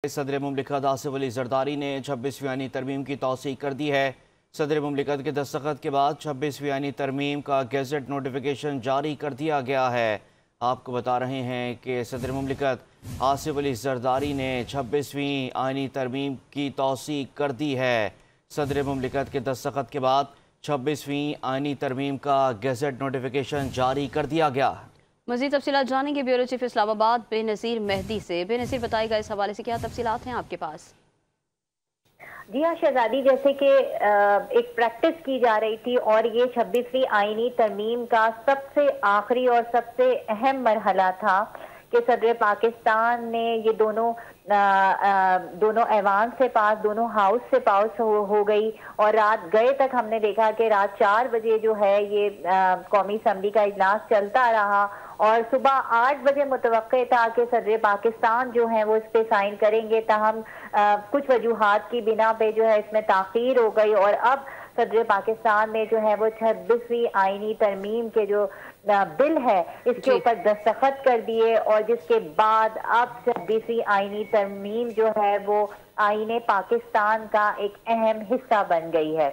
सदर मुमलिकत आसिफ अली जरदारी ने 26वीं आईनी तरमीम की तौसीक कर दी है। सदर मुमलिकत के दस्तखत के बाद 26वीं आईनी तरमीम का गैजेट नोटिफिकेशन जारी कर दिया गया है। आपको बता रहे हैं कि सदर मुमलिकत आसिफ अली जरदारी ने 26वीं आईनी तरमीम की तौसीक कर दी है। सदर मुमलिकत के दस्तखत के बाद 26वीं आईनी तरमीम का गैजेट नोटिफिकेशन जारी कर दिया गया। मज़ीद तफसीलात जानेंगे ब्यूरो चीफ इस्लामाबाद बेनज़ीर मेहदी से। बेनज़ीर बताएगा इस हवाले से क्या तफसीलात हैं आपके पास? जी हाँ शहजादी, जैसे कि एक प्रैक्टिस की जा रही थी और ये 26वीं आईनी तरमीम का सबसे आखिरी और सबसे अहम मरहला था कि सदर पाकिस्तान ने ये दोनों ऐवान से पास, दोनों हाउस से पास हो गई और रात गए तक हमने देखा कि रात 4 बजे जो है ये कौमी असम्बली का इजलास चलता रहा और सुबह 8 बजे मुतवक्के था कि सदर पाकिस्तान जो है वो इस पे साइन करेंगे। ताहम कुछ वजूहात की बिना पे जो है इसमें ताख़ीर हो गई और अब सदर पाकिस्तान ने जो है वो 26वीं आईनी तरमीम के जो बिल है इसके ऊपर दस्तखत कर दिए और जिसके बाद अब 26वीं आईनी तरमीम जो है वो आईने पाकिस्तान का एक अहम हिस्सा बन गई है।